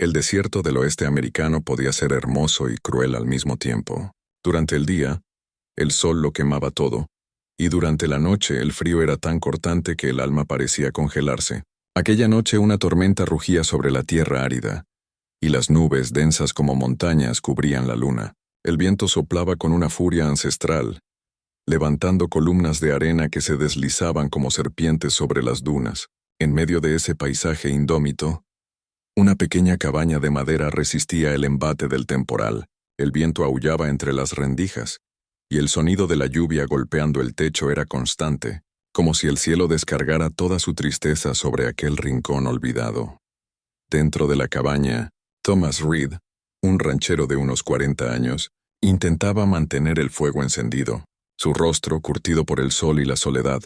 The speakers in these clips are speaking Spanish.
El desierto del oeste americano podía ser hermoso y cruel al mismo tiempo. Durante el día, el sol lo quemaba todo, y durante la noche el frío era tan cortante que el alma parecía congelarse. Aquella noche una tormenta rugía sobre la tierra árida, y las nubes, densas como montañas, cubrían la luna. El viento soplaba con una furia ancestral, levantando columnas de arena que se deslizaban como serpientes sobre las dunas. En medio de ese paisaje indómito, una pequeña cabaña de madera resistía el embate del temporal. El viento aullaba entre las rendijas, y el sonido de la lluvia golpeando el techo era constante, como si el cielo descargara toda su tristeza sobre aquel rincón olvidado. Dentro de la cabaña, Thomas Reed, un ranchero de unos 40 años, intentaba mantener el fuego encendido. Su rostro, curtido por el sol y la soledad,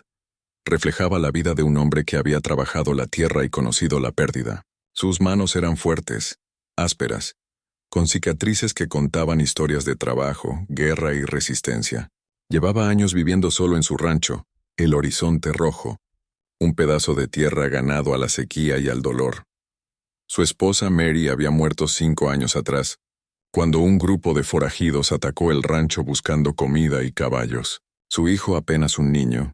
reflejaba la vida de un hombre que había trabajado la tierra y conocido la pérdida. Sus manos eran fuertes, ásperas, con cicatrices que contaban historias de trabajo, guerra y resistencia. Llevaba años viviendo solo en su rancho, el horizonte rojo, un pedazo de tierra ganado a la sequía y al dolor. Su esposa Mary había muerto 5 años atrás, cuando un grupo de forajidos atacó el rancho buscando comida y caballos. Su hijo, apenas un niño,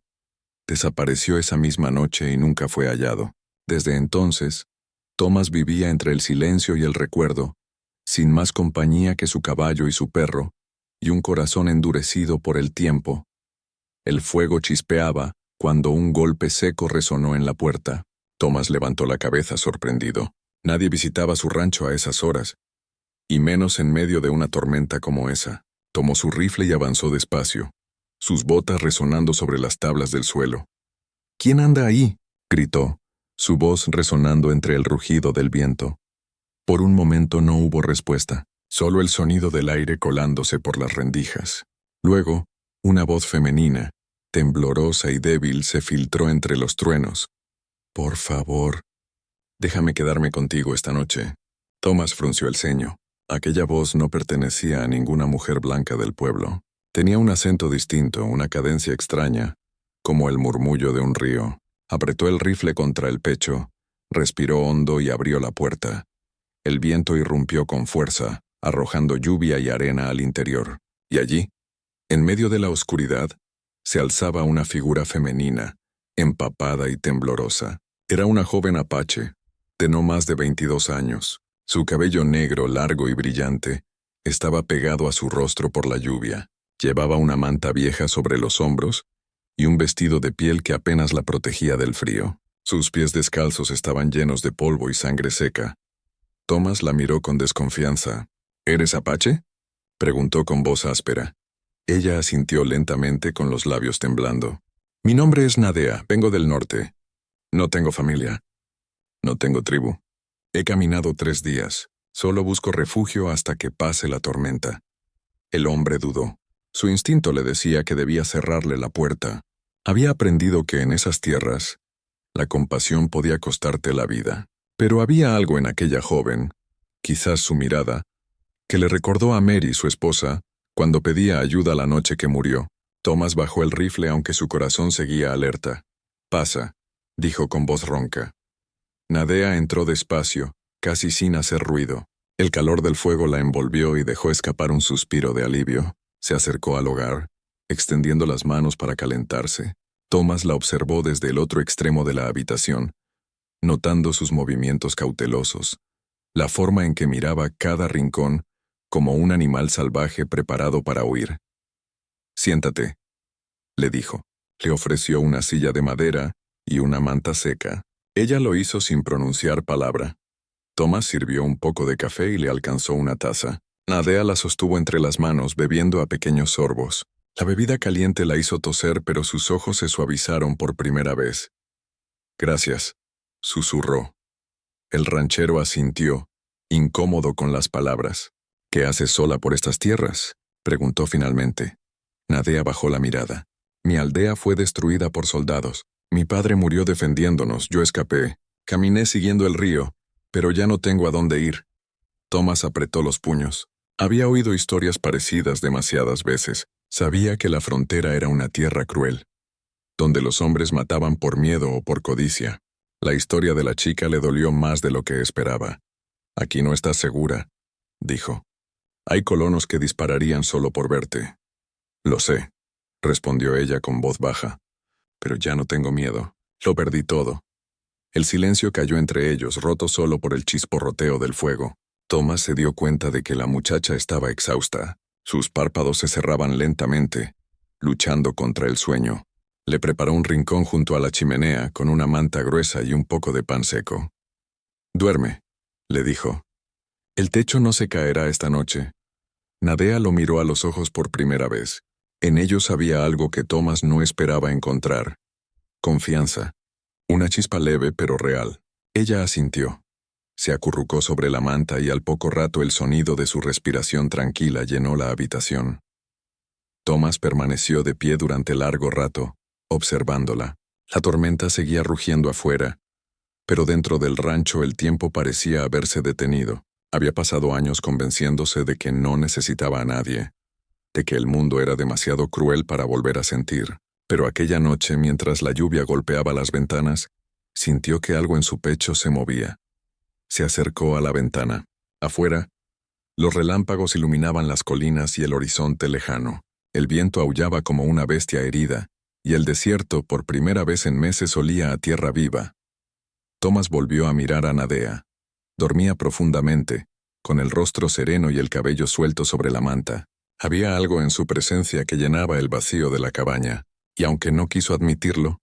desapareció esa misma noche y nunca fue hallado. Desde entonces, Thomas vivía entre el silencio y el recuerdo, sin más compañía que su caballo y su perro, y un corazón endurecido por el tiempo. El fuego chispeaba cuando un golpe seco resonó en la puerta. Thomas levantó la cabeza sorprendido. Nadie visitaba su rancho a esas horas, y menos en medio de una tormenta como esa. Tomó su rifle y avanzó despacio, sus botas resonando sobre las tablas del suelo. «¿Quién anda ahí?», gritó, su voz resonando entre el rugido del viento. Por un momento no hubo respuesta, solo el sonido del aire colándose por las rendijas. Luego, una voz femenina, temblorosa y débil, se filtró entre los truenos. «Por favor, déjame quedarme contigo esta noche». Thomas frunció el ceño. Aquella voz no pertenecía a ninguna mujer blanca del pueblo. Tenía un acento distinto, una cadencia extraña, como el murmullo de un río. Apretó el rifle contra el pecho, respiró hondo y abrió la puerta. El viento irrumpió con fuerza, arrojando lluvia y arena al interior. Y allí, en medio de la oscuridad, se alzaba una figura femenina, empapada y temblorosa. Era una joven apache, de no más de 22 años. Su cabello negro, largo y brillante, estaba pegado a su rostro por la lluvia. Llevaba una manta vieja sobre los hombros y un vestido de piel que apenas la protegía del frío. Sus pies descalzos estaban llenos de polvo y sangre seca. Thomas la miró con desconfianza. «¿Eres apache?», preguntó con voz áspera. Ella asintió lentamente con los labios temblando. «Mi nombre es Nadea, vengo del norte. No tengo familia. No tengo tribu. He caminado 3 días. Solo busco refugio hasta que pase la tormenta». El hombre dudó. Su instinto le decía que debía cerrarle la puerta. Había aprendido que en esas tierras, la compasión podía costarte la vida. Pero había algo en aquella joven, quizás su mirada, que le recordó a Mary, su esposa, cuando pedía ayuda la noche que murió. Thomas bajó el rifle aunque su corazón seguía alerta. «Pasa», dijo con voz ronca. Nadea entró despacio, casi sin hacer ruido. El calor del fuego la envolvió y dejó escapar un suspiro de alivio. Se acercó al hogar, extendiendo las manos para calentarse. Thomas la observó desde el otro extremo de la habitación, notando sus movimientos cautelosos, la forma en que miraba cada rincón como un animal salvaje preparado para huir. «Siéntate», le dijo. Le ofreció una silla de madera y una manta seca. Ella lo hizo sin pronunciar palabra. Thomas sirvió un poco de café y le alcanzó una taza. Nadea la sostuvo entre las manos, bebiendo a pequeños sorbos. La bebida caliente la hizo toser, pero sus ojos se suavizaron por primera vez. «Gracias», susurró. El ranchero asintió, incómodo con las palabras. «¿Qué haces sola por estas tierras?», preguntó finalmente. Nadea bajó la mirada. «Mi aldea fue destruida por soldados. Mi padre murió defendiéndonos, yo escapé. Caminé siguiendo el río, pero ya no tengo a dónde ir». Thomas apretó los puños. Había oído historias parecidas demasiadas veces. Sabía que la frontera era una tierra cruel, donde los hombres mataban por miedo o por codicia. La historia de la chica le dolió más de lo que esperaba. Aquí no estás segura, dijo. Hay colonos que dispararían solo por verte. Lo sé, respondió ella con voz baja. Pero ya no tengo miedo. Lo perdí todo. El silencio cayó entre ellos, roto solo por el chisporroteo del fuego. Thomas se dio cuenta de que la muchacha estaba exhausta. Sus párpados se cerraban lentamente, luchando contra el sueño. Le preparó un rincón junto a la chimenea con una manta gruesa y un poco de pan seco. «Duerme», le dijo. «El techo no se caerá esta noche». Nadea lo miró a los ojos por primera vez. En ellos había algo que Thomas no esperaba encontrar. Confianza. Una chispa leve pero real. Ella asintió. Se acurrucó sobre la manta y al poco rato el sonido de su respiración tranquila llenó la habitación. Thomas permaneció de pie durante largo rato, observándola. La tormenta seguía rugiendo afuera, pero dentro del rancho el tiempo parecía haberse detenido. Había pasado años convenciéndose de que no necesitaba a nadie, de que el mundo era demasiado cruel para volver a sentir. Pero aquella noche, mientras la lluvia golpeaba las ventanas, sintió que algo en su pecho se movía. Se acercó a la ventana. Afuera, los relámpagos iluminaban las colinas y el horizonte lejano. El viento aullaba como una bestia herida, y el desierto, por primera vez en meses, olía a tierra viva. Thomas volvió a mirar a Nadea. Dormía profundamente, con el rostro sereno y el cabello suelto sobre la manta. Había algo en su presencia que llenaba el vacío de la cabaña, y aunque no quiso admitirlo,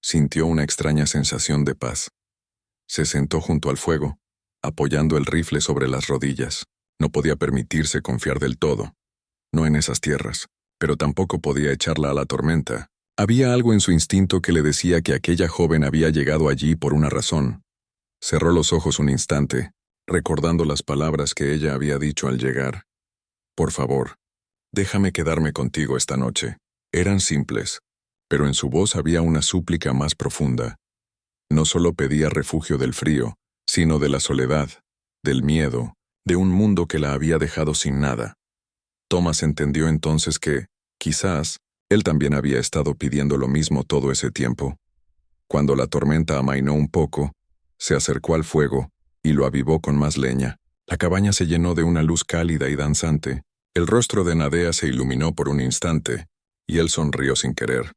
sintió una extraña sensación de paz. Se sentó junto al fuego, apoyando el rifle sobre las rodillas. No podía permitirse confiar del todo, no en esas tierras, pero tampoco podía echarla a la tormenta. Había algo en su instinto que le decía que aquella joven había llegado allí por una razón. Cerró los ojos un instante, recordando las palabras que ella había dicho al llegar. «Por favor, déjame quedarme contigo esta noche». Eran simples, pero en su voz había una súplica más profunda. No solo pedía refugio del frío, sino de la soledad, del miedo, de un mundo que la había dejado sin nada. Thomas entendió entonces que, quizás, él también había estado pidiendo lo mismo todo ese tiempo. Cuando la tormenta amainó un poco, se acercó al fuego y lo avivó con más leña. La cabaña se llenó de una luz cálida y danzante. El rostro de Nadea se iluminó por un instante, y él sonrió sin querer.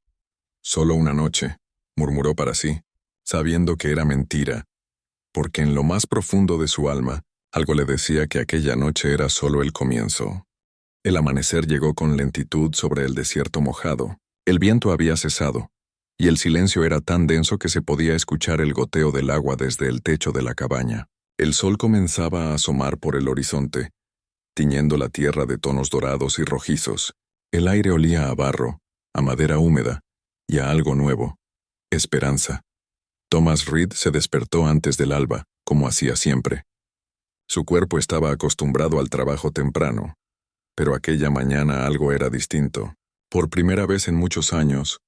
«Solo una noche», murmuró para sí, sabiendo que era mentira, porque en lo más profundo de su alma, algo le decía que aquella noche era solo el comienzo. El amanecer llegó con lentitud sobre el desierto mojado. El viento había cesado, y el silencio era tan denso que se podía escuchar el goteo del agua desde el techo de la cabaña. El sol comenzaba a asomar por el horizonte, tiñendo la tierra de tonos dorados y rojizos. El aire olía a barro, a madera húmeda, y a algo nuevo: esperanza. Thomas Reed se despertó antes del alba, como hacía siempre. Su cuerpo estaba acostumbrado al trabajo temprano, pero aquella mañana algo era distinto. Por primera vez en muchos años,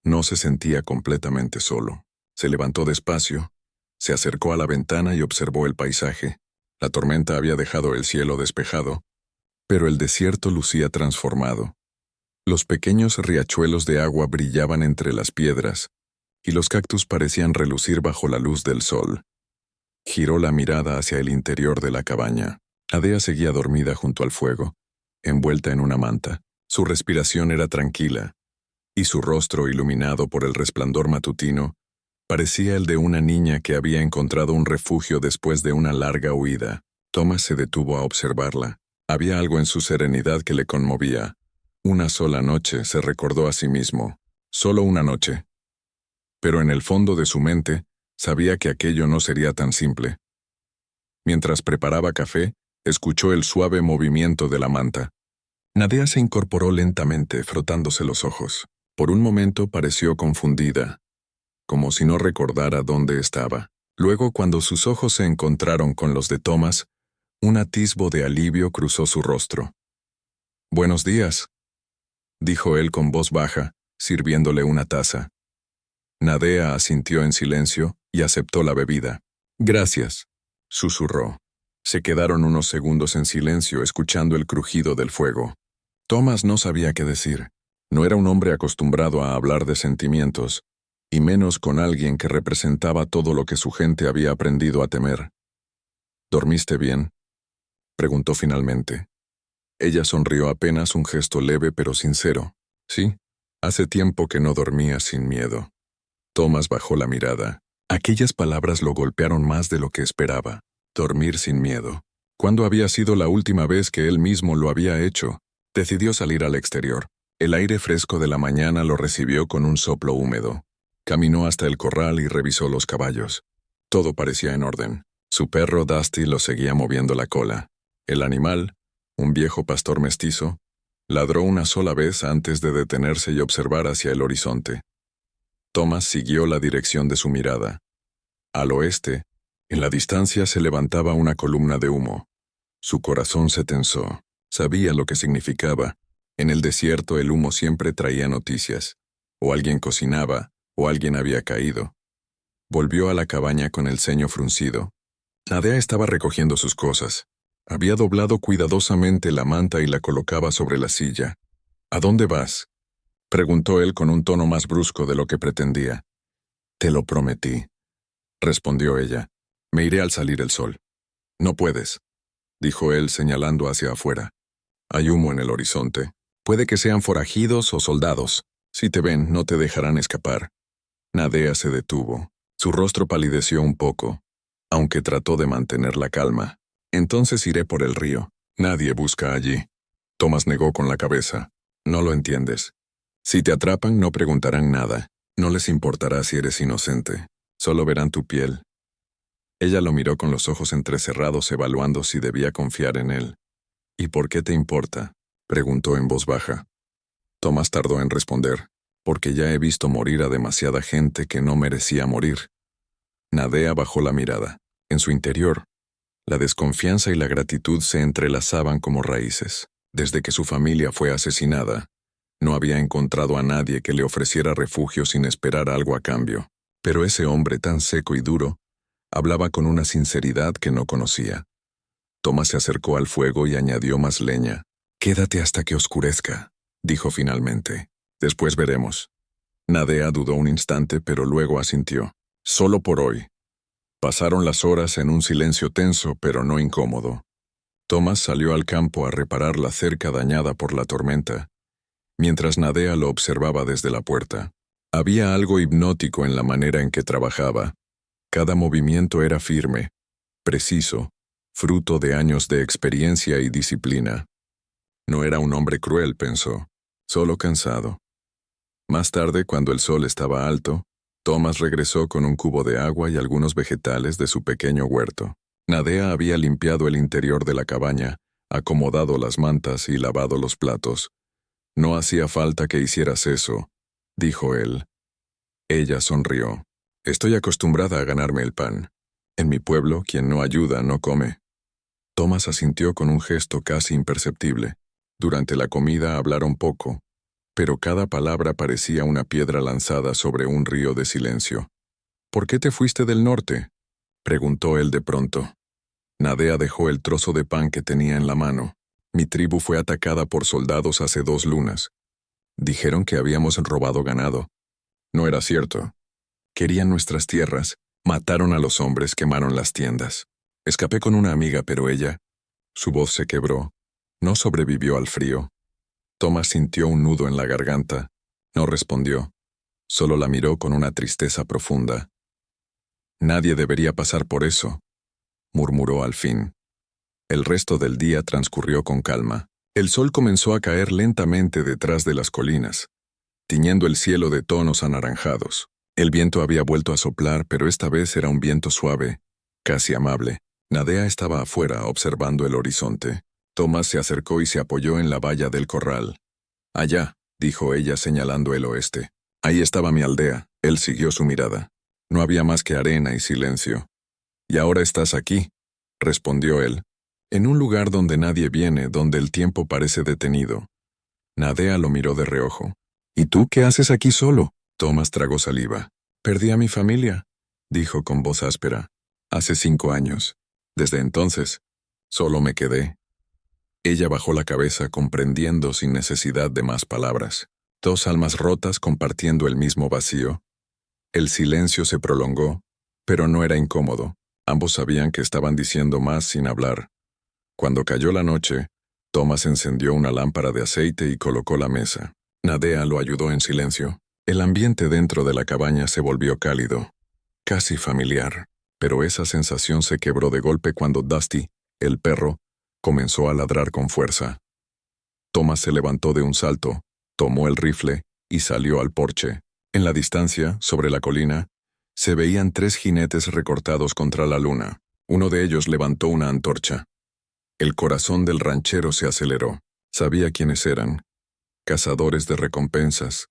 no se sentía completamente solo. Se levantó despacio, se acercó a la ventana y observó el paisaje. La tormenta había dejado el cielo despejado, pero el desierto lucía transformado. Los pequeños riachuelos de agua brillaban entre las piedras, y los cactus parecían relucir bajo la luz del sol. Giró la mirada hacia el interior de la cabaña. Nadea seguía dormida junto al fuego, envuelta en una manta. Su respiración era tranquila, y su rostro, iluminado por el resplandor matutino, parecía el de una niña que había encontrado un refugio después de una larga huida. Thomas se detuvo a observarla. Había algo en su serenidad que le conmovía. Una sola noche, se recordó a sí mismo. Solo una noche. Pero en el fondo de su mente, sabía que aquello no sería tan simple. Mientras preparaba café, escuchó el suave movimiento de la manta. Nadea se incorporó lentamente, frotándose los ojos. Por un momento pareció confundida, como si no recordara dónde estaba. Luego, cuando sus ojos se encontraron con los de Thomas, un atisbo de alivio cruzó su rostro. «Buenos días», dijo él con voz baja, sirviéndole una taza. Nadea asintió en silencio y aceptó la bebida. «Gracias», susurró. Se quedaron unos segundos en silencio escuchando el crujido del fuego. Thomas no sabía qué decir. No era un hombre acostumbrado a hablar de sentimientos, y menos con alguien que representaba todo lo que su gente había aprendido a temer. ¿Dormiste bien?, preguntó finalmente. Ella sonrió, apenas un gesto leve pero sincero. Sí, hace tiempo que no dormía sin miedo. Thomas bajó la mirada. Aquellas palabras lo golpearon más de lo que esperaba. Dormir sin miedo. ¿Cuándo había sido la última vez que él mismo lo había hecho? Decidió salir al exterior. El aire fresco de la mañana lo recibió con un soplo húmedo. Caminó hasta el corral y revisó los caballos. Todo parecía en orden. Su perro Dusty lo seguía moviendo la cola. El animal, un viejo pastor mestizo, ladró una sola vez antes de detenerse y observar hacia el horizonte. Thomas siguió la dirección de su mirada. Al oeste, en la distancia se levantaba una columna de humo. Su corazón se tensó. Sabía lo que significaba. En el desierto el humo siempre traía noticias. O alguien cocinaba, o alguien había caído. Volvió a la cabaña con el ceño fruncido. Nadea estaba recogiendo sus cosas. Había doblado cuidadosamente la manta y la colocaba sobre la silla. ¿A dónde vas?, preguntó él con un tono más brusco de lo que pretendía. Te lo prometí, respondió ella. Me iré al salir el sol. No puedes, dijo él señalando hacia afuera. Hay humo en el horizonte. Puede que sean forajidos o soldados. Si te ven, no te dejarán escapar. Nadea se detuvo. Su rostro palideció un poco, aunque trató de mantener la calma. Entonces iré por el río. Nadie busca allí. Thomas negó con la cabeza. No lo entiendes. Si te atrapan, no preguntarán nada. No les importará si eres inocente. Solo verán tu piel. Ella lo miró con los ojos entrecerrados, evaluando si debía confiar en él. ¿Y por qué te importa?, preguntó en voz baja. Thomas tardó en responder. Porque ya he visto morir a demasiada gente que no merecía morir. Nadea bajó la mirada. En su interior, la desconfianza y la gratitud se entrelazaban como raíces. Desde que su familia fue asesinada, no había encontrado a nadie que le ofreciera refugio sin esperar algo a cambio. Pero ese hombre tan seco y duro hablaba con una sinceridad que no conocía. Thomas se acercó al fuego y añadió más leña. Quédate hasta que oscurezca, dijo finalmente. Después veremos. Nadea dudó un instante, pero luego asintió. Solo por hoy. Pasaron las horas en un silencio tenso, pero no incómodo. Thomas salió al campo a reparar la cerca dañada por la tormenta, mientras Nadea lo observaba desde la puerta. Había algo hipnótico en la manera en que trabajaba. Cada movimiento era firme, preciso, fruto de años de experiencia y disciplina. No era un hombre cruel, pensó, solo cansado. Más tarde, cuando el sol estaba alto, Thomas regresó con un cubo de agua y algunos vegetales de su pequeño huerto. Nadea había limpiado el interior de la cabaña, acomodado las mantas y lavado los platos. No hacía falta que hicieras eso, dijo él. Ella sonrió. Estoy acostumbrada a ganarme el pan. En mi pueblo, quien no ayuda no come. Thomas asintió con un gesto casi imperceptible. Durante la comida hablaron poco, pero cada palabra parecía una piedra lanzada sobre un río de silencio. ¿Por qué te fuiste del norte?, preguntó él de pronto. Nadea dejó el trozo de pan que tenía en la mano. Mi tribu fue atacada por soldados hace 2 lunas. Dijeron que habíamos robado ganado. No era cierto. Querían nuestras tierras, mataron a los hombres, quemaron las tiendas. Escapé con una amiga, pero ella, su voz se quebró, no sobrevivió al frío. Thomas sintió un nudo en la garganta. No respondió. Solo la miró con una tristeza profunda. Nadie debería pasar por eso, murmuró al fin. El resto del día transcurrió con calma. El sol comenzó a caer lentamente detrás de las colinas, tiñendo el cielo de tonos anaranjados. El viento había vuelto a soplar, pero esta vez era un viento suave, casi amable. Nadea estaba afuera observando el horizonte. Thomas se acercó y se apoyó en la valla del corral. Allá, dijo ella señalando el oeste. Ahí estaba mi aldea. Él siguió su mirada. No había más que arena y silencio. Y ahora estás aquí, respondió él, en un lugar donde nadie viene, donde el tiempo parece detenido. Nadea lo miró de reojo. ¿Y tú qué haces aquí solo? Thomas tragó saliva. Perdí a mi familia, dijo con voz áspera. Hace 5 años. Desde entonces, solo me quedé. Ella bajó la cabeza comprendiendo sin necesidad de más palabras. 2 almas rotas compartiendo el mismo vacío. El silencio se prolongó, pero no era incómodo. Ambos sabían que estaban diciendo más sin hablar. Cuando cayó la noche, Thomas encendió una lámpara de aceite y colocó la mesa. Nadea lo ayudó en silencio. El ambiente dentro de la cabaña se volvió cálido, casi familiar, pero esa sensación se quebró de golpe cuando Dusty, el perro, comenzó a ladrar con fuerza. Thomas se levantó de un salto, tomó el rifle y salió al porche. En la distancia, sobre la colina, se veían 3 jinetes recortados contra la luna. Uno de ellos levantó una antorcha. El corazón del ranchero se aceleró. Sabía quiénes eran. Cazadores de recompensas.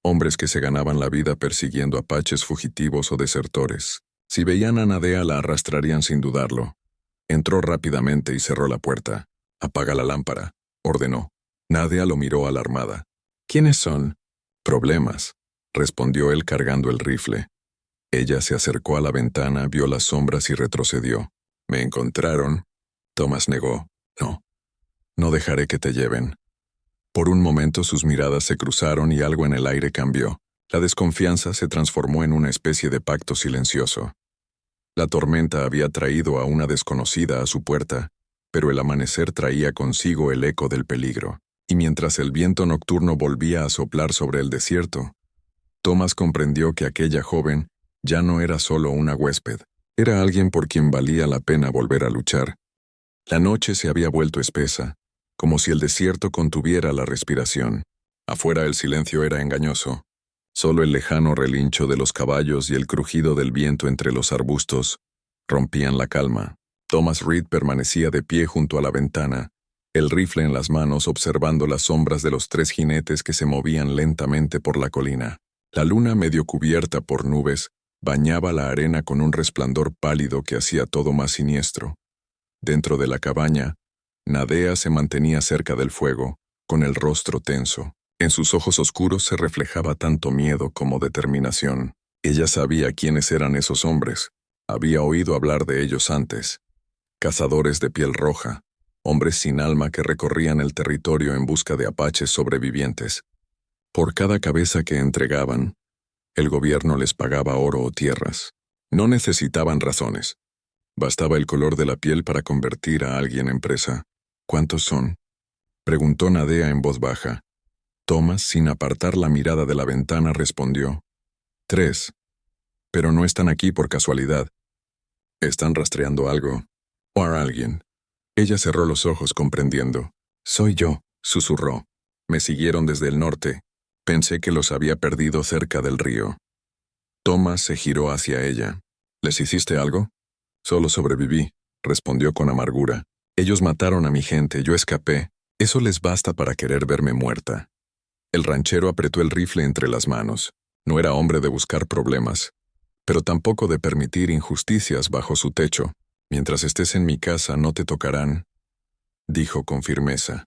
Hombres que se ganaban la vida persiguiendo apaches fugitivos o desertores. Si veían a Nadea la arrastrarían sin dudarlo. Entró rápidamente y cerró la puerta. «Apaga la lámpara», ordenó. Nadea lo miró alarmada. «¿Quiénes son?» «Problemas», respondió él cargando el rifle. Ella se acercó a la ventana, vio las sombras y retrocedió. «¿Me encontraron?» Thomas negó. No dejaré que te lleven». Por un momento sus miradas se cruzaron y algo en el aire cambió. La desconfianza se transformó en una especie de pacto silencioso. La tormenta había traído a una desconocida a su puerta, pero el amanecer traía consigo el eco del peligro. Y mientras el viento nocturno volvía a soplar sobre el desierto, Thomas comprendió que aquella joven ya no era solo una huésped, era alguien por quien valía la pena volver a luchar. La noche se había vuelto espesa, como si el desierto contuviera la respiración. Afuera el silencio era engañoso. Solo el lejano relincho de los caballos y el crujido del viento entre los arbustos rompían la calma. Thomas Reed permanecía de pie junto a la ventana, el rifle en las manos observando las sombras de los 3 jinetes que se movían lentamente por la colina. La luna, medio cubierta por nubes, bañaba la arena con un resplandor pálido que hacía todo más siniestro. Dentro de la cabaña, Nadea se mantenía cerca del fuego, con el rostro tenso. En sus ojos oscuros se reflejaba tanto miedo como determinación. Ella sabía quiénes eran esos hombres. Había oído hablar de ellos antes. Cazadores de piel roja, hombres sin alma que recorrían el territorio en busca de apaches sobrevivientes. Por cada cabeza que entregaban, el gobierno les pagaba oro o tierras. No necesitaban razones. Bastaba el color de la piel para convertir a alguien en presa. «¿Cuántos son?», preguntó Nadea en voz baja. Thomas, sin apartar la mirada de la ventana, respondió. 3. Pero no están aquí por casualidad. Están rastreando algo. O a alguien. Ella cerró los ojos comprendiendo. «Soy yo», susurró. «Me siguieron desde el norte. Pensé que los había perdido cerca del río». Thomas se giró hacia ella. «¿Les hiciste algo?» «Solo sobreviví», respondió con amargura. «Ellos mataron a mi gente, yo escapé. Eso les basta para querer verme muerta». El ranchero apretó el rifle entre las manos. No era hombre de buscar problemas, pero tampoco de permitir injusticias bajo su techo. «Mientras estés en mi casa no te tocarán», dijo con firmeza.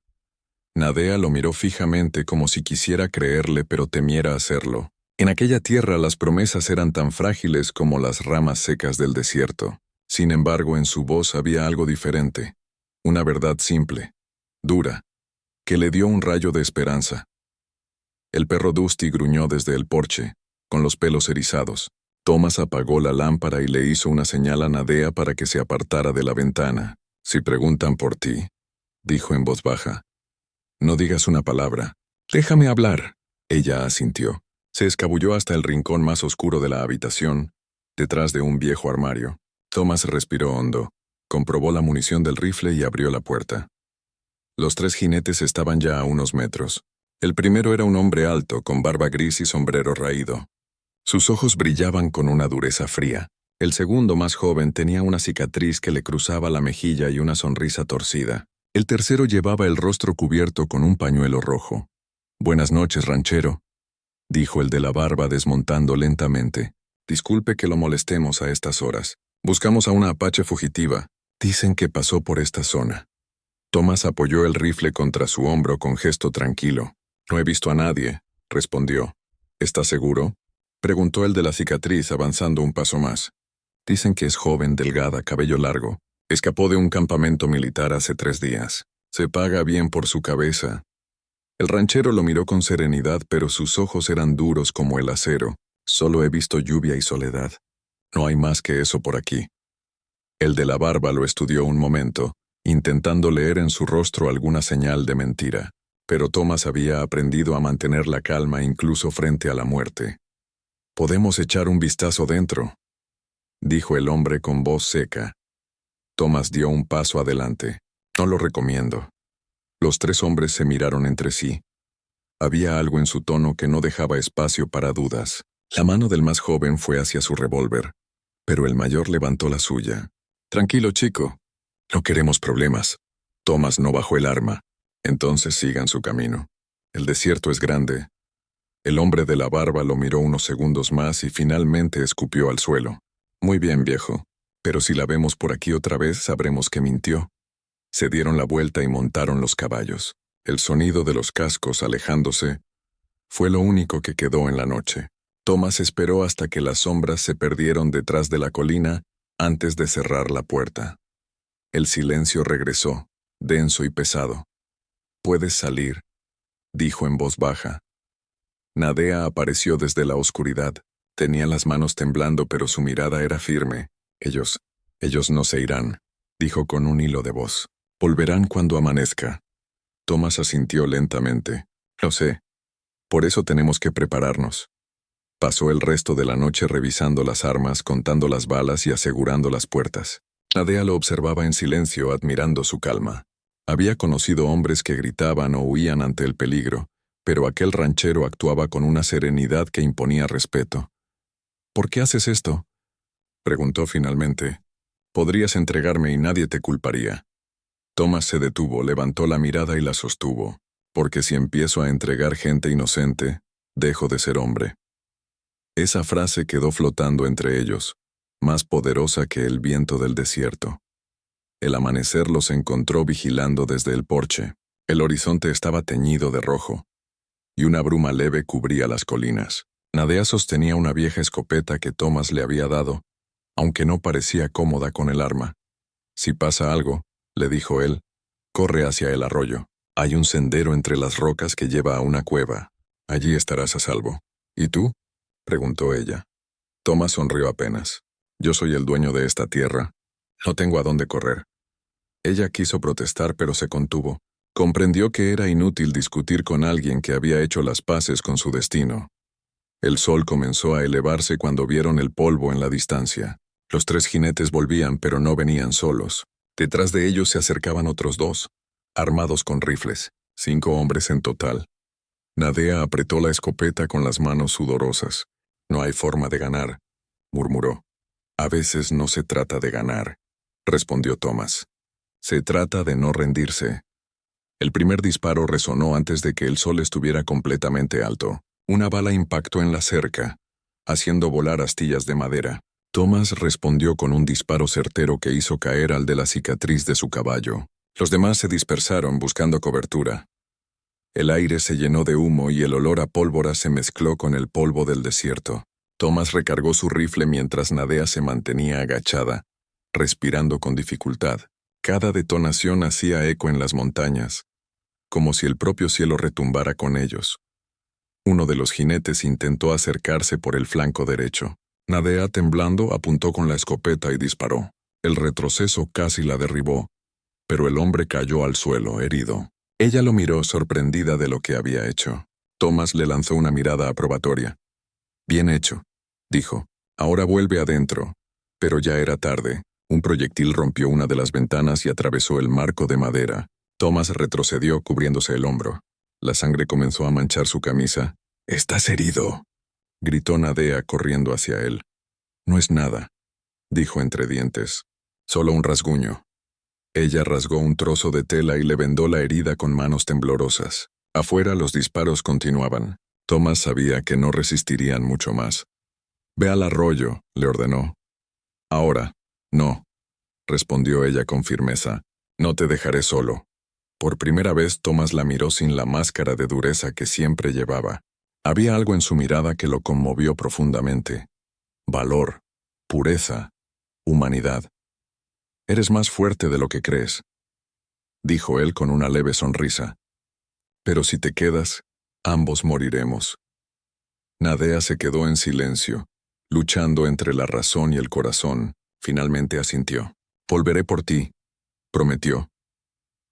Nadea lo miró fijamente como si quisiera creerle pero temiera hacerlo. En aquella tierra las promesas eran tan frágiles como las ramas secas del desierto. Sin embargo, en su voz había algo diferente. Una verdad simple, dura, que le dio un rayo de esperanza. El perro Dusty gruñó desde el porche, con los pelos erizados. Thomas apagó la lámpara y le hizo una señal a Nadea para que se apartara de la ventana. «Si preguntan por ti», dijo en voz baja, «no digas una palabra. Déjame hablar». Ella asintió. Se escabulló hasta el rincón más oscuro de la habitación, detrás de un viejo armario. Thomas respiró hondo, comprobó la munición del rifle y abrió la puerta. Los 3 jinetes estaban ya a unos metros. El primero era un hombre alto, con barba gris y sombrero raído. Sus ojos brillaban con una dureza fría. El segundo, más joven, tenía una cicatriz que le cruzaba la mejilla y una sonrisa torcida. El tercero llevaba el rostro cubierto con un pañuelo rojo. «Buenas noches, ranchero», dijo el de la barba desmontando lentamente. «Disculpe que lo molestemos a estas horas. Buscamos a una apache fugitiva. Dicen que pasó por esta zona». Thomas apoyó el rifle contra su hombro con gesto tranquilo. «No he visto a nadie», respondió. «¿Estás seguro?», preguntó el de la cicatriz avanzando un paso más. «Dicen que es joven, delgada, cabello largo. Escapó de un campamento militar hace 3 días. Se paga bien por su cabeza». El ranchero lo miró con serenidad, pero sus ojos eran duros como el acero. «Solo he visto lluvia y soledad. No hay más que eso por aquí». El de la barba lo estudió un momento, intentando leer en su rostro alguna señal de mentira. Pero Thomas había aprendido a mantener la calma incluso frente a la muerte. «Podemos echar un vistazo dentro», dijo el hombre con voz seca. Thomas dio un paso adelante. «No lo recomiendo». Los tres hombres se miraron entre sí. Había algo en su tono que no dejaba espacio para dudas. La mano del más joven fue hacia su revólver, pero el mayor levantó la suya. «Tranquilo, chico. No queremos problemas». Thomas no bajó el arma. «Entonces sigan su camino. El desierto es grande». El hombre de la barba lo miró unos segundos más y finalmente escupió al suelo. «Muy bien, viejo. Pero si la vemos por aquí otra vez, sabremos que mintió». Se dieron la vuelta y montaron los caballos. El sonido de los cascos alejándose fue lo único que quedó en la noche. Thomas esperó hasta que las sombras se perdieron detrás de la colina antes de cerrar la puerta. El silencio regresó, denso y pesado. «Puedes salir», dijo en voz baja. Nadea apareció desde la oscuridad. Tenía las manos temblando, pero su mirada era firme. Ellos no se irán», dijo con un hilo de voz. «Volverán cuando amanezca». Thomas asintió lentamente. «Lo sé. Por eso tenemos que prepararnos». Pasó el resto de la noche revisando las armas, contando las balas y asegurando las puertas. Nadea lo observaba en silencio, admirando su calma. Había conocido hombres que gritaban o huían ante el peligro, pero aquel ranchero actuaba con una serenidad que imponía respeto. «¿Por qué haces esto?», preguntó finalmente. «Podrías entregarme y nadie te culparía». Thomas se detuvo, levantó la mirada y la sostuvo. «Porque si empiezo a entregar gente inocente, dejo de ser hombre». Esa frase quedó flotando entre ellos, más poderosa que el viento del desierto. El amanecer los encontró vigilando desde el porche. El horizonte estaba teñido de rojo, y una bruma leve cubría las colinas. Nadea sostenía una vieja escopeta que Thomas le había dado, aunque no parecía cómoda con el arma. «Si pasa algo», le dijo él, «corre hacia el arroyo. Hay un sendero entre las rocas que lleva a una cueva. Allí estarás a salvo». «¿Y tú?», preguntó ella. Thomas sonrió apenas. «Yo soy el dueño de esta tierra. No tengo a dónde correr». Ella quiso protestar, pero se contuvo. Comprendió que era inútil discutir con alguien que había hecho las paces con su destino. El sol comenzó a elevarse cuando vieron el polvo en la distancia. Los tres jinetes volvían, pero no venían solos. Detrás de ellos se acercaban otros dos, armados con rifles, 5 hombres en total. Nadea apretó la escopeta con las manos sudorosas. «No hay forma de ganar», murmuró. «A veces no se trata de ganar», respondió Thomas. «Se trata de no rendirse». El primer disparo resonó antes de que el sol estuviera completamente alto. Una bala impactó en la cerca, haciendo volar astillas de madera. Thomas respondió con un disparo certero que hizo caer al de la cicatriz de su caballo. Los demás se dispersaron buscando cobertura. El aire se llenó de humo y el olor a pólvora se mezcló con el polvo del desierto. Thomas recargó su rifle mientras Nadea se mantenía agachada, respirando con dificultad. Cada detonación hacía eco en las montañas, como si el propio cielo retumbara con ellos. Uno de los jinetes intentó acercarse por el flanco derecho. Nadea, temblando, apuntó con la escopeta y disparó. El retroceso casi la derribó, pero el hombre cayó al suelo, herido. Ella lo miró sorprendida de lo que había hecho. Thomas le lanzó una mirada aprobatoria. «Bien hecho», dijo. «Ahora vuelve adentro». Pero ya era tarde. Un proyectil rompió una de las ventanas y atravesó el marco de madera. Thomas retrocedió cubriéndose el hombro. La sangre comenzó a manchar su camisa. «¡Estás herido!», gritó Nadea corriendo hacia él. «No es nada», dijo entre dientes. «Solo un rasguño». Ella rasgó un trozo de tela y le vendó la herida con manos temblorosas. Afuera los disparos continuaban. Thomas sabía que no resistirían mucho más. «Ve al arroyo», le ordenó. «Ahora». «No», respondió ella con firmeza. «No te dejaré solo». Por primera vez Thomas la miró sin la máscara de dureza que siempre llevaba. Había algo en su mirada que lo conmovió profundamente. Valor, pureza, humanidad. «Eres más fuerte de lo que crees», dijo él con una leve sonrisa. «Pero si te quedas, ambos moriremos». Nadea se quedó en silencio, luchando entre la razón y el corazón. Finalmente asintió. Volveré por ti, prometió.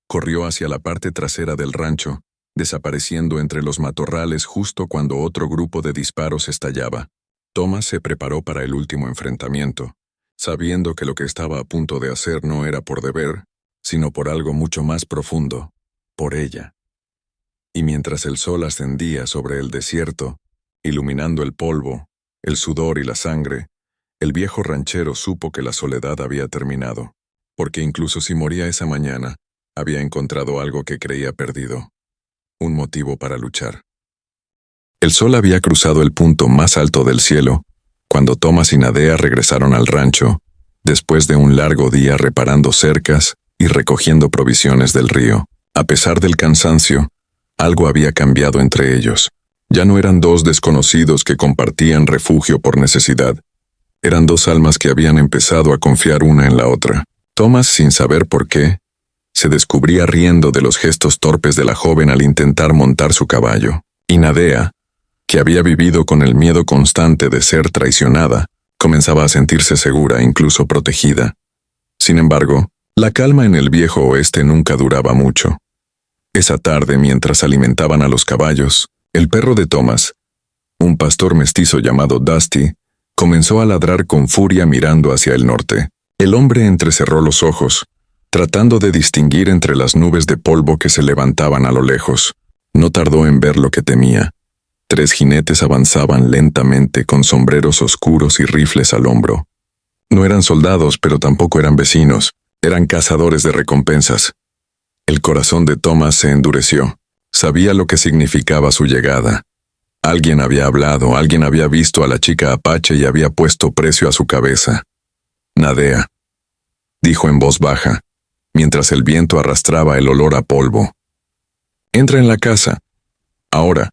Corrió hacia la parte trasera del rancho, desapareciendo entre los matorrales justo cuando otro grupo de disparos estallaba. Thomas se preparó para el último enfrentamiento, sabiendo que lo que estaba a punto de hacer no era por deber, sino por algo mucho más profundo, por ella. Y mientras el sol ascendía sobre el desierto, iluminando el polvo, el sudor y la sangre, el viejo ranchero supo que la soledad había terminado, porque incluso si moría esa mañana, había encontrado algo que creía perdido, un motivo para luchar. El sol había cruzado el punto más alto del cielo, cuando Thomas y Nadea regresaron al rancho, después de un largo día reparando cercas y recogiendo provisiones del río. A pesar del cansancio, algo había cambiado entre ellos. Ya no eran dos desconocidos que compartían refugio por necesidad. Eran dos almas que habían empezado a confiar una en la otra. Thomas, sin saber por qué, se descubría riendo de los gestos torpes de la joven al intentar montar su caballo. Y Nadea, que había vivido con el miedo constante de ser traicionada, comenzaba a sentirse segura, incluso protegida. Sin embargo, la calma en el viejo oeste nunca duraba mucho. Esa tarde, mientras alimentaban a los caballos, el perro de Thomas, un pastor mestizo llamado Dusty, comenzó a ladrar con furia mirando hacia el norte. El hombre entrecerró los ojos, tratando de distinguir entre las nubes de polvo que se levantaban a lo lejos. No tardó en ver lo que temía. 3 jinetes avanzaban lentamente con sombreros oscuros y rifles al hombro. No eran soldados, pero tampoco eran vecinos. Eran cazadores de recompensas. El corazón de Thomas se endureció. Sabía lo que significaba su llegada. Alguien había hablado, alguien había visto a la chica apache y había puesto precio a su cabeza. Nadea, dijo en voz baja, mientras el viento arrastraba el olor a polvo. Entra en la casa. Ahora.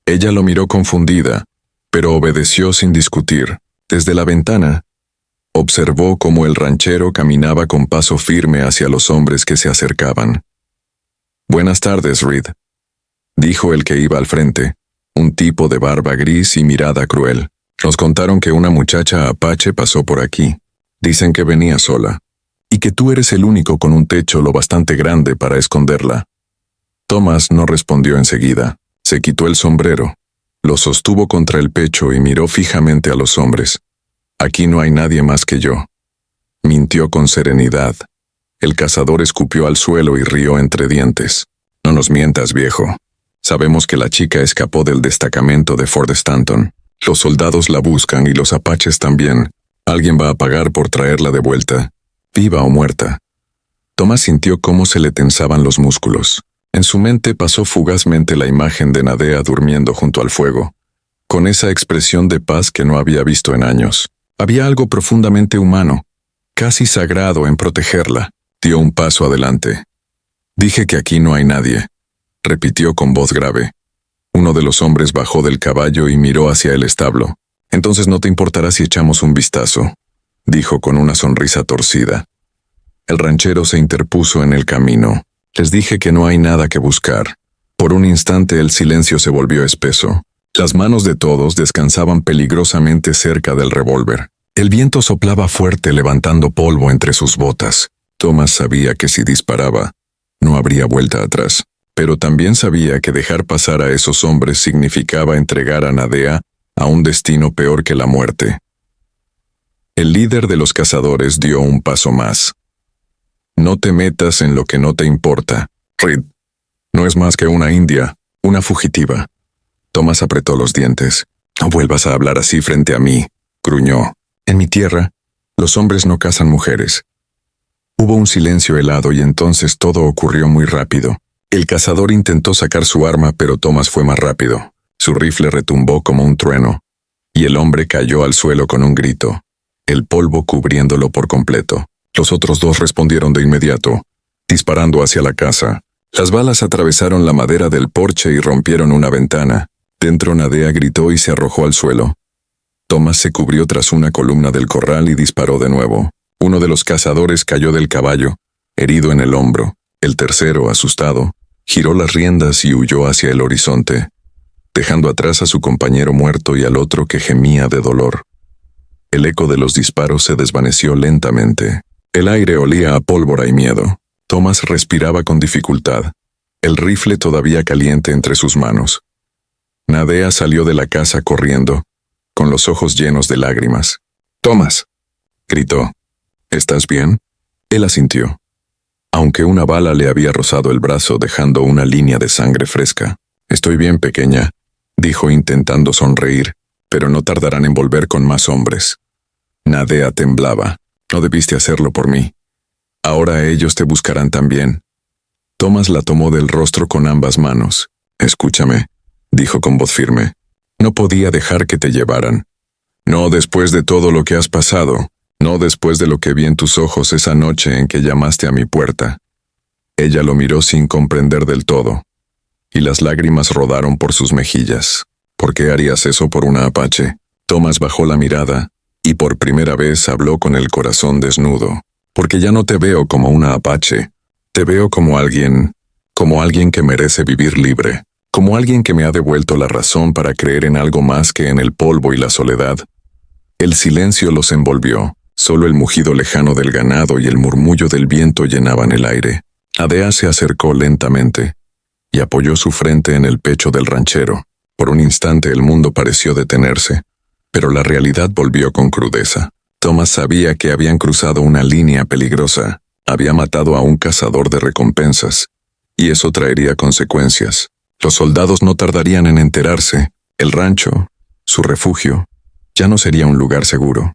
Ella lo miró confundida, pero obedeció sin discutir. Desde la ventana, observó cómo el ranchero caminaba con paso firme hacia los hombres que se acercaban. «Buenas tardes, Reed», dijo el que iba al frente, un tipo de barba gris y mirada cruel. «Nos contaron que una muchacha apache pasó por aquí. Dicen que venía sola, y que tú eres el único con un techo lo bastante grande para esconderla». Thomas no respondió enseguida. Se quitó el sombrero, lo sostuvo contra el pecho y miró fijamente a los hombres. «Aquí no hay nadie más que yo», mintió con serenidad. El cazador escupió al suelo y rió entre dientes. «No nos mientas, viejo. Sabemos que la chica escapó del destacamento de Fort Stanton. Los soldados la buscan y los apaches también. Alguien va a pagar por traerla de vuelta, viva o muerta». Thomas sintió cómo se le tensaban los músculos. En su mente pasó fugazmente la imagen de Nadea durmiendo junto al fuego, con esa expresión de paz que no había visto en años. Había algo profundamente humano, casi sagrado en protegerla. Dio un paso adelante. «Dije que aquí no hay nadie», repitió con voz grave. Uno de los hombres bajó del caballo y miró hacia el establo. «Entonces no te importará si echamos un vistazo», dijo con una sonrisa torcida. El ranchero se interpuso en el camino. «Les dije que no hay nada que buscar». Por un instante el silencio se volvió espeso. Las manos de todos descansaban peligrosamente cerca del revólver. El viento soplaba fuerte levantando polvo entre sus botas. Thomas sabía que si disparaba, no habría vuelta atrás. Pero también sabía que dejar pasar a esos hombres significaba entregar a Nadea a un destino peor que la muerte. El líder de los cazadores dio un paso más. «No te metas en lo que no te importa, Reed. No es más que una india, una fugitiva». Thomas apretó los dientes. «No vuelvas a hablar así frente a mí», gruñó. «En mi tierra, los hombres no cazan mujeres». Hubo un silencio helado y entonces todo ocurrió muy rápido. El cazador intentó sacar su arma, pero Thomas fue más rápido. Su rifle retumbó como un trueno, y el hombre cayó al suelo con un grito, el polvo cubriéndolo por completo. Los otros 2 respondieron de inmediato, disparando hacia la casa. Las balas atravesaron la madera del porche y rompieron una ventana. Dentro Nadea gritó y se arrojó al suelo. Thomas se cubrió tras una columna del corral y disparó de nuevo. Uno de los cazadores cayó del caballo, herido en el hombro. El tercero, asustado, giró las riendas y huyó hacia el horizonte, dejando atrás a su compañero muerto y al otro que gemía de dolor. El eco de los disparos se desvaneció lentamente. El aire olía a pólvora y miedo. Thomas respiraba con dificultad, el rifle todavía caliente entre sus manos. Nadea salió de la casa corriendo, con los ojos llenos de lágrimas. «Thomas», gritó. «¿Estás bien?» Él asintió, aunque una bala le había rozado el brazo dejando una línea de sangre fresca. «Estoy bien, pequeña», dijo intentando sonreír, «pero no tardarán en volver con más hombres». Nadea temblaba. «No debiste hacerlo por mí. Ahora ellos te buscarán también». Thomas la tomó del rostro con ambas manos. «Escúchame», dijo con voz firme. «No podía dejar que te llevaran. No después de todo lo que has pasado. No después de lo que vi en tus ojos esa noche en que llamaste a mi puerta». Ella lo miró sin comprender del todo, y las lágrimas rodaron por sus mejillas. «¿Por qué harías eso por una apache?» Thomas bajó la mirada, y por primera vez habló con el corazón desnudo. «Porque ya no te veo como una apache. Te veo como alguien que merece vivir libre, como alguien que me ha devuelto la razón para creer en algo más que en el polvo y la soledad». El silencio los envolvió, solo el mugido lejano del ganado y el murmullo del viento llenaban el aire. Nadea se acercó lentamente y apoyó su frente en el pecho del ranchero. Por un instante el mundo pareció detenerse, pero la realidad volvió con crudeza. Thomas sabía que habían cruzado una línea peligrosa. Había matado a un cazador de recompensas, y eso traería consecuencias. Los soldados no tardarían en enterarse. El rancho, su refugio, ya no sería un lugar seguro.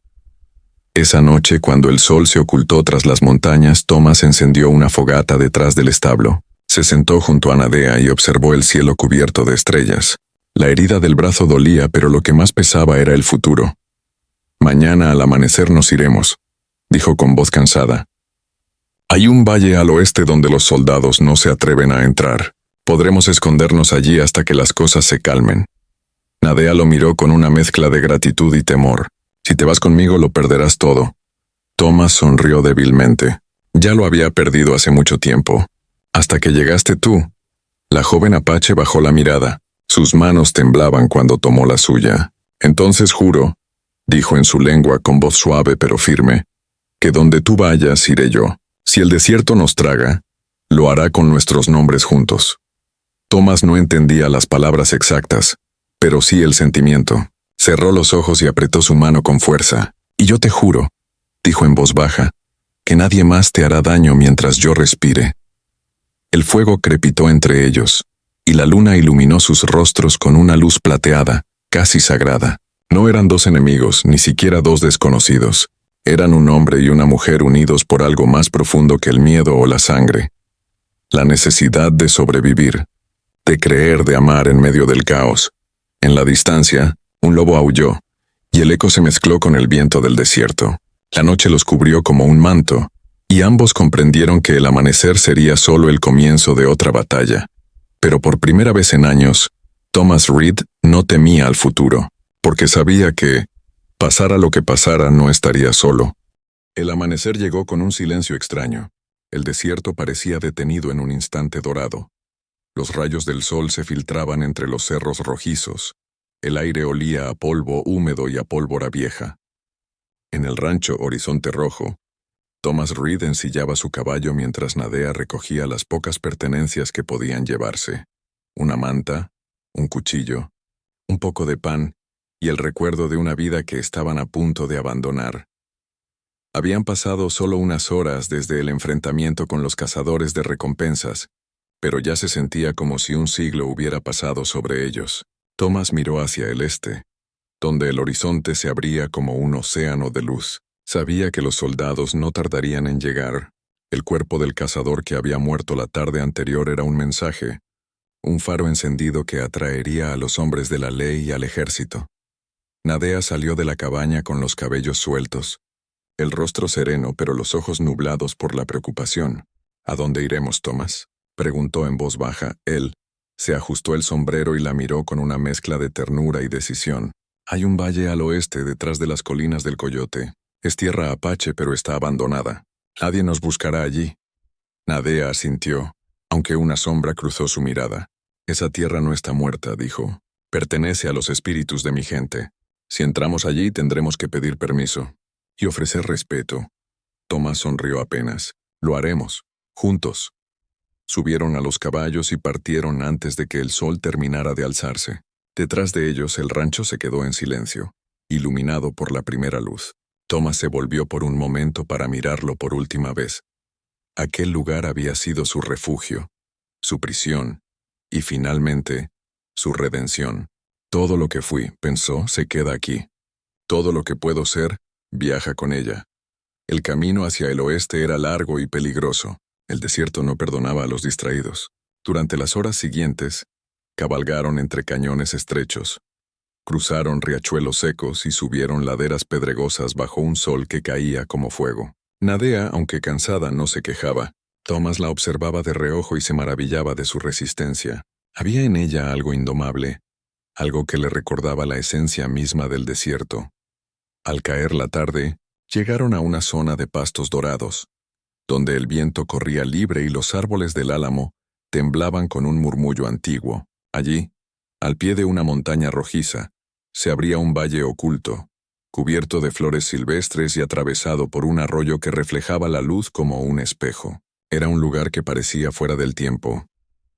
Esa noche, cuando el sol se ocultó tras las montañas, Thomas encendió una fogata detrás del establo. Se sentó junto a Nadea y observó el cielo cubierto de estrellas. La herida del brazo dolía, pero lo que más pesaba era el futuro. «Mañana al amanecer nos iremos», dijo con voz cansada. «Hay un valle al oeste donde los soldados no se atreven a entrar. Podremos escondernos allí hasta que las cosas se calmen». Nadea lo miró con una mezcla de gratitud y temor. «Si te vas conmigo lo perderás todo». Thomas sonrió débilmente. Ya lo había perdido hace mucho tiempo. «Hasta que llegaste tú». La joven apache bajó la mirada. Sus manos temblaban cuando tomó la suya. «Entonces juro», dijo en su lengua con voz suave pero firme, «que donde tú vayas iré yo. Si el desierto nos traga, lo hará con nuestros nombres juntos». Thomas no entendía las palabras exactas, pero sí el sentimiento. Cerró los ojos y apretó su mano con fuerza. «Y yo te juro», dijo en voz baja, «que nadie más te hará daño mientras yo respire». El fuego crepitó entre ellos, y la luna iluminó sus rostros con una luz plateada, casi sagrada. No eran dos enemigos, ni siquiera dos desconocidos. Eran un hombre y una mujer unidos por algo más profundo que el miedo o la sangre. La necesidad de sobrevivir, de creer, de amar en medio del caos. En la distancia, un lobo aulló, y el eco se mezcló con el viento del desierto. La noche los cubrió como un manto, y ambos comprendieron que el amanecer sería solo el comienzo de otra batalla. Pero por primera vez en años, Thomas Reed no temía al futuro, porque sabía que, pasara lo que pasara, no estaría solo. El amanecer llegó con un silencio extraño. El desierto parecía detenido en un instante dorado. Los rayos del sol se filtraban entre los cerros rojizos. El aire olía a polvo húmedo y a pólvora vieja. En el rancho Horizonte Rojo, Thomas Reed ensillaba su caballo mientras Nadea recogía las pocas pertenencias que podían llevarse. Una manta, un cuchillo, un poco de pan y el recuerdo de una vida que estaban a punto de abandonar. Habían pasado solo unas horas desde el enfrentamiento con los cazadores de recompensas, pero ya se sentía como si un siglo hubiera pasado sobre ellos. Thomas miró hacia el este, donde el horizonte se abría como un océano de luz. Sabía que los soldados no tardarían en llegar. El cuerpo del cazador que había muerto la tarde anterior era un mensaje, un faro encendido que atraería a los hombres de la ley y al ejército. Nadea salió de la cabaña con los cabellos sueltos, el rostro sereno pero los ojos nublados por la preocupación. «¿A dónde iremos, Thomas?», preguntó en voz baja. Él se ajustó el sombrero y la miró con una mezcla de ternura y decisión. «Hay un valle al oeste detrás de las colinas del Coyote. Es tierra apache pero está abandonada. Nadie nos buscará allí». Nadea asintió, aunque una sombra cruzó su mirada. «Esa tierra no está muerta», dijo. «Pertenece a los espíritus de mi gente. Si entramos allí tendremos que pedir permiso y ofrecer respeto». Tomás sonrió apenas. Lo haremos. Juntos. Subieron a los caballos y partieron antes de que el sol terminara de alzarse. Detrás de ellos el rancho se quedó en silencio, iluminado por la primera luz. Tomás se volvió por un momento para mirarlo por última vez. Aquel lugar había sido su refugio, su prisión, y finalmente, su redención. Todo lo que fui, pensó, se queda aquí. Todo lo que puedo ser, viaja con ella. El camino hacia el oeste era largo y peligroso. El desierto no perdonaba a los distraídos. Durante las horas siguientes, cabalgaron entre cañones estrechos. Cruzaron riachuelos secos y subieron laderas pedregosas bajo un sol que caía como fuego. Nadea, aunque cansada, no se quejaba. Tomás la observaba de reojo y se maravillaba de su resistencia. Había en ella algo indomable, algo que le recordaba la esencia misma del desierto. Al caer la tarde, llegaron a una zona de pastos dorados, donde el viento corría libre y los árboles del álamo temblaban con un murmullo antiguo. Allí, al pie de una montaña rojiza, se abría un valle oculto, cubierto de flores silvestres y atravesado por un arroyo que reflejaba la luz como un espejo. Era un lugar que parecía fuera del tiempo.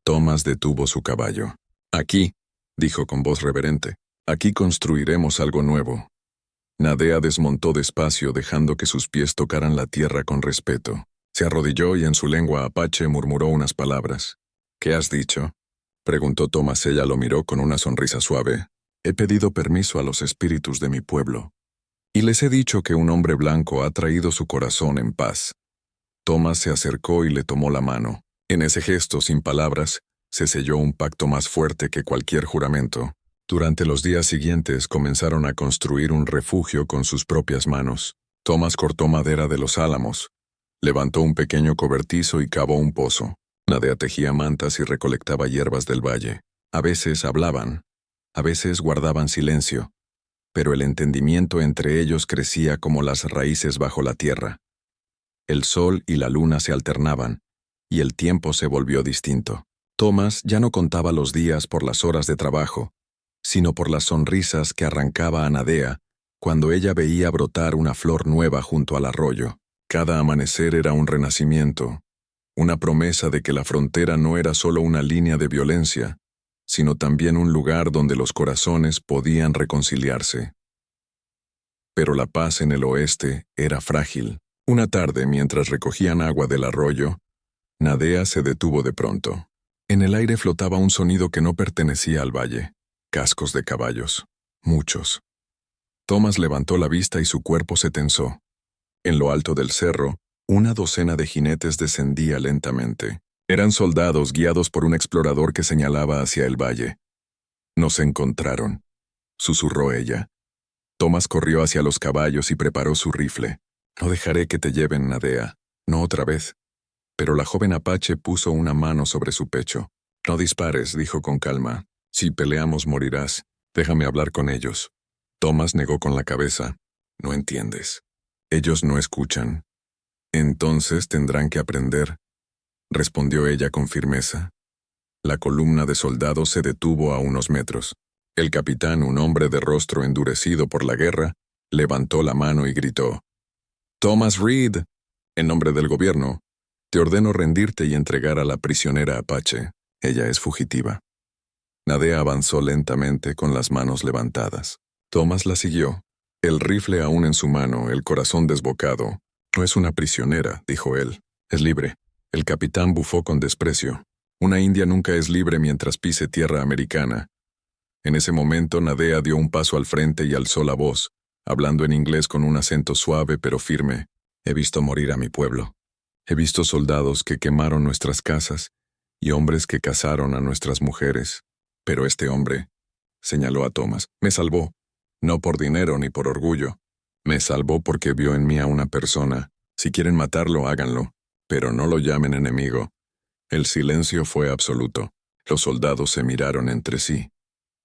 Tomás detuvo su caballo. «Aquí», dijo con voz reverente, «aquí construiremos algo nuevo». Nadea desmontó despacio dejando que sus pies tocaran la tierra con respeto. Se arrodilló y en su lengua apache murmuró unas palabras. «¿Qué has dicho?», preguntó Tomás. Ella lo miró con una sonrisa suave. «He pedido permiso a los espíritus de mi pueblo, y les he dicho que un hombre blanco ha traído su corazón en paz». Tomás se acercó y le tomó la mano. En ese gesto, sin palabras, se selló un pacto más fuerte que cualquier juramento. Durante los días siguientes comenzaron a construir un refugio con sus propias manos. Tomás cortó madera de los álamos, levantó un pequeño cobertizo y cavó un pozo. Nadea tejía mantas y recolectaba hierbas del valle. A veces hablaban, a veces guardaban silencio, pero el entendimiento entre ellos crecía como las raíces bajo la tierra. El sol y la luna se alternaban, y el tiempo se volvió distinto. Tomás ya no contaba los días por las horas de trabajo, sino por las sonrisas que arrancaba a Nadea cuando ella veía brotar una flor nueva junto al arroyo. Cada amanecer era un renacimiento, una promesa de que la frontera no era solo una línea de violencia, sino también un lugar donde los corazones podían reconciliarse. Pero la paz en el oeste era frágil. Una tarde, mientras recogían agua del arroyo, Nadea se detuvo de pronto. En el aire flotaba un sonido que no pertenecía al valle. Cascos de caballos. Muchos. Tomás levantó la vista y su cuerpo se tensó. En lo alto del cerro, una docena de jinetes descendía lentamente. Eran soldados guiados por un explorador que señalaba hacia el valle. «Nos encontraron», susurró ella. Tomás corrió hacia los caballos y preparó su rifle. «No dejaré que te lleven, Nadea. No otra vez». Pero la joven apache puso una mano sobre su pecho. «No dispares», dijo con calma. «Si peleamos morirás. Déjame hablar con ellos». Tomás negó con la cabeza. «No entiendes. Ellos no escuchan». «Entonces tendrán que aprender», respondió ella con firmeza. La columna de soldados se detuvo a unos metros. El capitán, un hombre de rostro endurecido por la guerra, levantó la mano y gritó: «Thomas Reed, en nombre del gobierno, te ordeno rendirte y entregar a la prisionera apache. Ella es fugitiva». Nadea avanzó lentamente con las manos levantadas. Tomás la siguió, el rifle aún en su mano, el corazón desbocado. «No es una prisionera», dijo él. «Es libre». El capitán bufó con desprecio. «Una india nunca es libre mientras pise tierra americana». En ese momento Nadea dio un paso al frente y alzó la voz, hablando en inglés con un acento suave pero firme. «He visto morir a mi pueblo. He visto soldados que quemaron nuestras casas y hombres que cazaron a nuestras mujeres. Pero este hombre», señaló a Tomás, «me salvó. No por dinero ni por orgullo. Me salvó porque vio en mí a una persona. Si quieren matarlo, háganlo, pero no lo llamen enemigo». El silencio fue absoluto. Los soldados se miraron entre sí.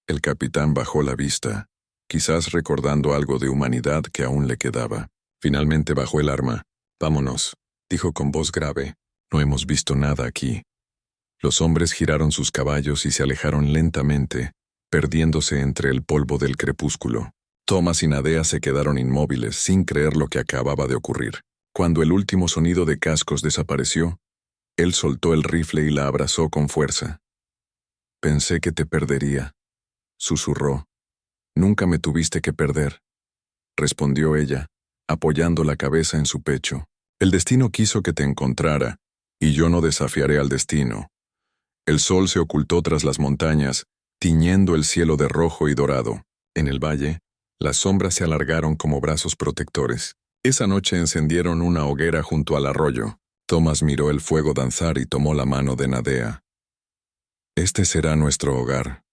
El capitán bajó la vista, quizás recordando algo de humanidad que aún le quedaba. Finalmente bajó el arma. «Vámonos», dijo con voz grave. «No hemos visto nada aquí». Los hombres giraron sus caballos y se alejaron lentamente, perdiéndose entre el polvo del crepúsculo. Tomás y Nadea se quedaron inmóviles sin creer lo que acababa de ocurrir. Cuando el último sonido de cascos desapareció, él soltó el rifle y la abrazó con fuerza. Pensé que te perdería, susurró. Nunca me tuviste que perder, respondió ella, apoyando la cabeza en su pecho. El destino quiso que te encontrara, y yo no desafiaré al destino. El sol se ocultó tras las montañas, tiñendo el cielo de rojo y dorado. En el valle, las sombras se alargaron como brazos protectores. Esa noche encendieron una hoguera junto al arroyo. Thomas miró el fuego danzar y tomó la mano de Nadea. Este será nuestro hogar,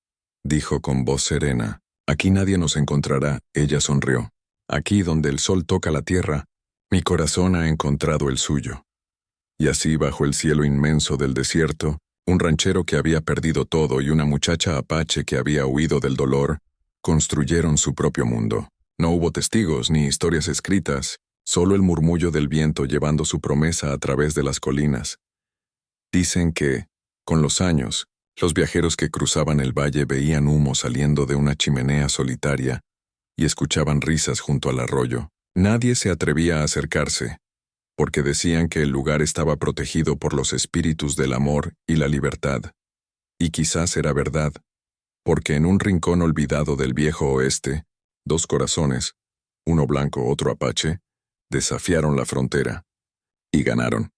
dijo con voz serena. Aquí nadie nos encontrará, ella sonrió. Aquí donde el sol toca la tierra, mi corazón ha encontrado el suyo. Y así bajo el cielo inmenso del desierto, un ranchero que había perdido todo y una muchacha apache que había huido del dolor, construyeron su propio mundo. No hubo testigos ni historias escritas, solo el murmullo del viento llevando su promesa a través de las colinas. Dicen que, con los años, los viajeros que cruzaban el valle veían humo saliendo de una chimenea solitaria y escuchaban risas junto al arroyo. Nadie se atrevía a acercarse, porque decían que el lugar estaba protegido por los espíritus del amor y la libertad. Y quizás era verdad, porque en un rincón olvidado del viejo oeste, dos corazones, uno blanco, otro apache, desafiaron la frontera y ganaron.